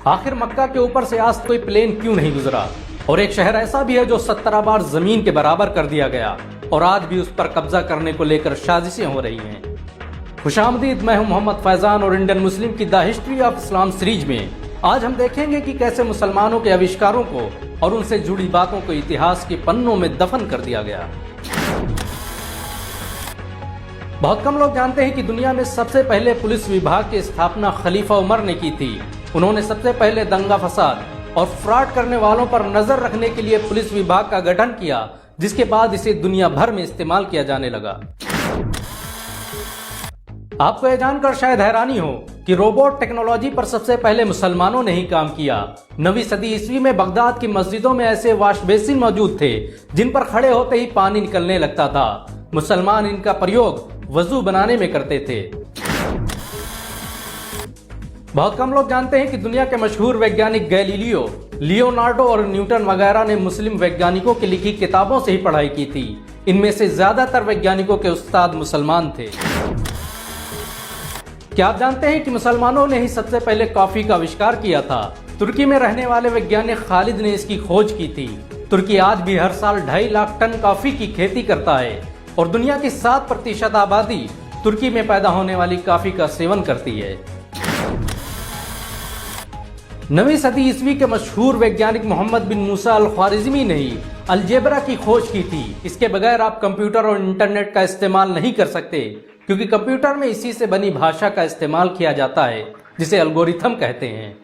आखिर मक्का के ऊपर से आज कोई प्लेन क्यों नहीं गुजरा? और एक शहर ऐसा भी है जो 17 बार जमीन के बराबर कर दिया गया और आज भी उस पर कब्जा करने को लेकर साजिशें हो रही हैं। खुशामदीद, मैं हूं मोहम्मद फैजान और इंडियन मुस्लिम की the history of Islam series में आज हम देखेंगे कि कैसे मुसलमानों के आविष्कारों को और उनसे जुड़ी बातों को इतिहास के पन्नों में दफन कर दिया गया। बहुत कम लोग जानते हैं कि दुनिया में सबसे पहले पुलिस विभाग की स्थापना खलीफा उमर ने की थी। उन्होंने सबसे पहले दंगा फसाद और फ्रॉड करने वालों पर नजर रखने के लिए पुलिस विभाग का गठन किया, जिसके बाद इसे दुनिया भर में इस्तेमाल किया जाने लगा। आपको यह जानकर शायद हैरानी हो कि रोबोट टेक्नोलॉजी पर सबसे पहले मुसलमानों ने ही काम किया। 9वीं सदी ईस्वी में बगदाद की मस्जिदों में ऐसे वॉश बेसिन मौजूद थे जिन पर खड़े होते ही पानी निकलने लगता था। मुसलमान इनका प्रयोग वजू बनाने में करते थे। बहुत कम लोग जानते हैं कि दुनिया के मशहूर वैज्ञानिक गैलीलियो, लियोनार्डो और न्यूटन वगैरह ने मुस्लिम वैज्ञानिकों की लिखी किताबों से ही पढ़ाई की थी। इनमें से ज्यादातर वैज्ञानिकों के उस्ताद मुसलमान थे। क्या आप जानते हैं कि मुसलमानों ने ही सबसे पहले कॉफी का आविष्कार किया था? तुर्की में रहने वाले वैज्ञानिक खालिद ने इसकी खोज की थी। तुर्की आज भी हर साल 2.5 लाख टन कॉफी की खेती करता है और दुनिया की 7% आबादी तुर्की में पैदा होने वाली कॉफी का सेवन करती है। 9वीं सदी ईस्वी के मशहूर वैज्ञानिक मोहम्मद बिन मूसा अल ख्वारिज़मी ने ही अलजेब्रा की खोज की थी। इसके बगैर आप कंप्यूटर और इंटरनेट का इस्तेमाल नहीं कर सकते, क्योंकि कंप्यूटर में इसी से बनी भाषा का इस्तेमाल किया जाता है, जिसे एल्गोरिथम कहते हैं।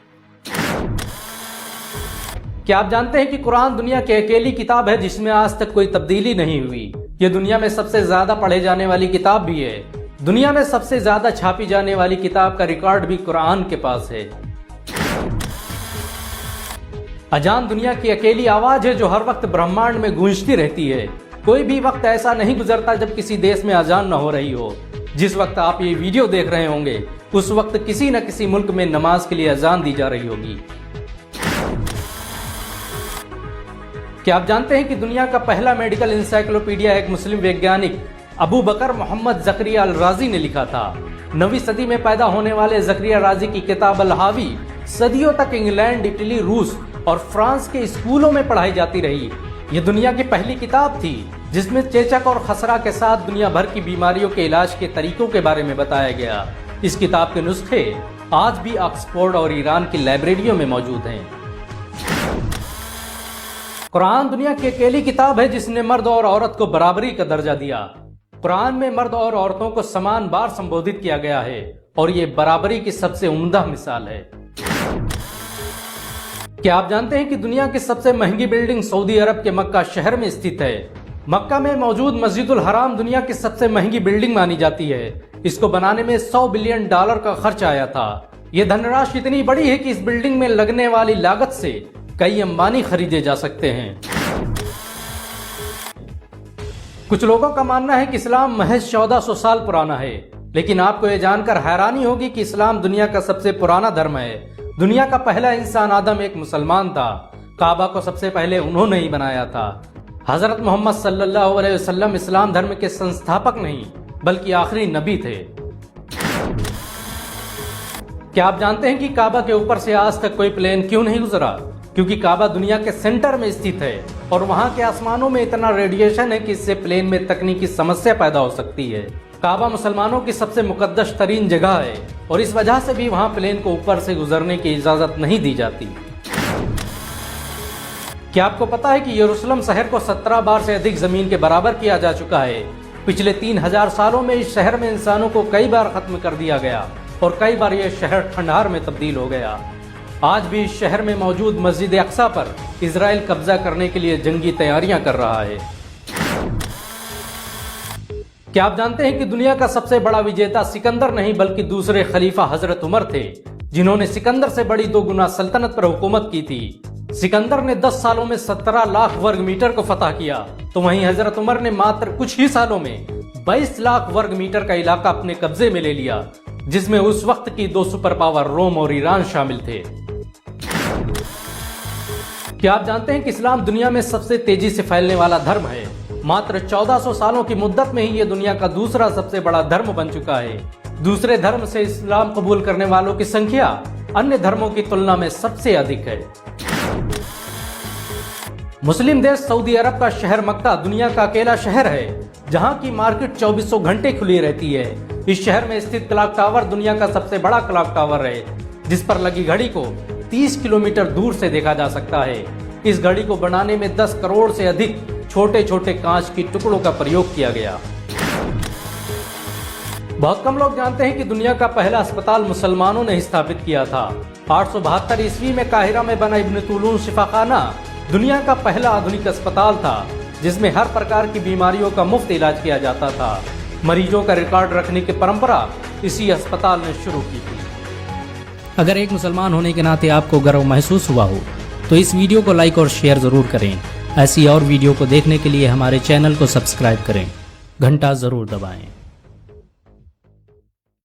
क्या आप जानते हैं कि कुरान दुनिया की अकेली किताब है जिसमें आज तक कोई तब्दीली नहीं हुई? ये दुनिया में सबसे ज्यादा पढ़े जाने वाली किताब भी है। दुनिया में सबसे ज्यादा छापी जाने वाली किताब का रिकॉर्ड भी कुरान के पास है। अजान दुनिया की अकेली आवाज है जो हर वक्त ब्रह्मांड में गूंजती रहती है। कोई भी वक्त ऐसा नहीं गुजरता जब किसी देश में अजान न हो रही हो। जिस वक्त आप ये वीडियो देख रहे होंगे उस वक्त किसी न किसी मुल्क में नमाज के लिए अजान दी जा रही होगी। क्या आप जानते हैं कि दुनिया का पहला मेडिकल इंसाइक्लोपीडिया एक मुस्लिम वैज्ञानिक अबू बकर मोहम्मद जकरिया अल राजी ने लिखा था? 9वीं सदी में पैदा होने वाले जकरिया राजी की किताब अल हावी सदियों तक इंग्लैंड, इटली, रूस और फ्रांस के स्कूलों में पढ़ाई जाती रही। ये दुनिया की पहली किताब थी जिसमें चेचक और खसरा के साथ दुनिया भर की बीमारियों के इलाज के तरीकों के बारे में बताया गया। इस किताब के नुस्खे आज भी ऑक्सफोर्ड और ईरान की लाइब्रेरियों में मौजूद हैं। कुरान दुनिया की अकेली किताब है जिसने मर्द और औरत को बराबरी का दर्जा दिया। कुरान में मर्द और औरतों को समान बार संबोधित किया गया है और ये बराबरी की सबसे उम्दा मिसाल है। क्या आप जानते हैं कि दुनिया की सबसे महंगी बिल्डिंग सऊदी अरब के मक्का शहर में स्थित है? मक्का में मौजूद मस्जिदुल हराम दुनिया की सबसे महंगी बिल्डिंग मानी जाती है। इसको बनाने में $100 बिलियन का खर्च आया था। यह धनराशि इतनी बड़ी है कि इस बिल्डिंग में लगने वाली लागत से कई अंबानी खरीदे जा सकते हैं। कुछ लोगों का मानना है कि इस्लाम महज 1400 साल पुराना है, लेकिन आपको यह जानकर हैरानी होगी कि इस्लाम दुनिया का सबसे पुराना धर्म है। दुनिया का पहला इंसान आदम एक मुसलमान था। काबा को सबसे पहले उन्होंने ही बनाया था। हजरत मोहम्मद सल्लल्लाहु अलैहि वसल्लम इस्लाम धर्म के संस्थापक नहीं बल्कि आखिरी नबी थे। क्या आप जानते हैं कि काबा के ऊपर से आज तक कोई प्लेन क्यों नहीं गुजरा? क्योंकि काबा दुनिया के सेंटर में स्थित है और वहां के आसमानों में इतना रेडिएशन है कि इससे प्लेन में तकनीकी समस्या पैदा हो सकती है। काबा मुसलमानों की सबसे मुकद्दस तरीन जगह है और इस वजह से भी वहां प्लेन को ऊपर से गुजरने की इजाजत नहीं दी जाती। क्या आपको पता है कि यरूशलेम शहर को 17 बार से अधिक जमीन के बराबर किया जा चुका है? पिछले 3000 सालों में इस शहर में इंसानों को कई बार खत्म कर दिया गया और कई बार यह शहर खंडहर में तब्दील हो गया। आज भी इस शहर में मौजूद मस्जिद अक्सा पर इजराइल कब्जा करने के लिए जंगी तैयारियां कर रहा है। क्या आप जानते हैं कि दुनिया का सबसे बड़ा विजेता सिकंदर नहीं बल्कि दूसरे खलीफा हजरत उमर थे, जिन्होंने सिकंदर से बड़ी 2 गुना सल्तनत पर हुकूमत की थी। सिकंदर ने 10 सालों में 17 लाख वर्ग मीटर को फतह किया, तो वहीं हजरत उमर ने मात्र कुछ ही सालों में 22 लाख वर्ग मीटर का इलाका अपने कब्जे में ले लिया, जिसमें उस वक्त की 2 सुपर पावर रोम और ईरान शामिल थे। क्या आप जानते हैं कि इस्लाम दुनिया में सबसे तेजी से फैलने वाला धर्म है? मात्र 1400 सालों की मुद्दत में ही ये दुनिया का दूसरा सबसे बड़ा धर्म बन चुका है। दूसरे धर्म से इस्लाम कबूल करने वालों की संख्या अन्य धर्मों की तुलना में सबसे अधिक है। मुस्लिम देश सऊदी अरब का शहर मक्का दुनिया का अकेला शहर है जहां की मार्केट 2400 घंटे खुली रहती है। इस शहर में स्थित क्लॉक टावर दुनिया का सबसे बड़ा क्लॉक टावर है, जिस पर लगी घड़ी को 30 किलोमीटर दूर से देखा जा सकता है। इस घड़ी को बनाने में 10 करोड़ से अधिक छोटे छोटे कांच की टुकड़ों का प्रयोग किया गया। बहुत कम लोग जानते हैं कि दुनिया का पहला अस्पताल मुसलमानों ने स्थापित किया था। 872 ईस्वी में काहिरा में बना इब्न तुलून शिफाखाना दुनिया का पहला आधुनिक अस्पताल था, जिसमें हर प्रकार की बीमारियों का मुफ्त इलाज किया जाता था। मरीजों का रिकॉर्ड रखने की परंपरा इसी अस्पताल ने शुरू की थी। अगर एक मुसलमान होने के नाते आपको गर्व महसूस हुआ हो तो इस वीडियो को लाइक और शेयर जरूर करें। ऐसी और वीडियो को देखने के लिए हमारे चैनल को सब्सक्राइब करें, घंटा जरूर दबाएं।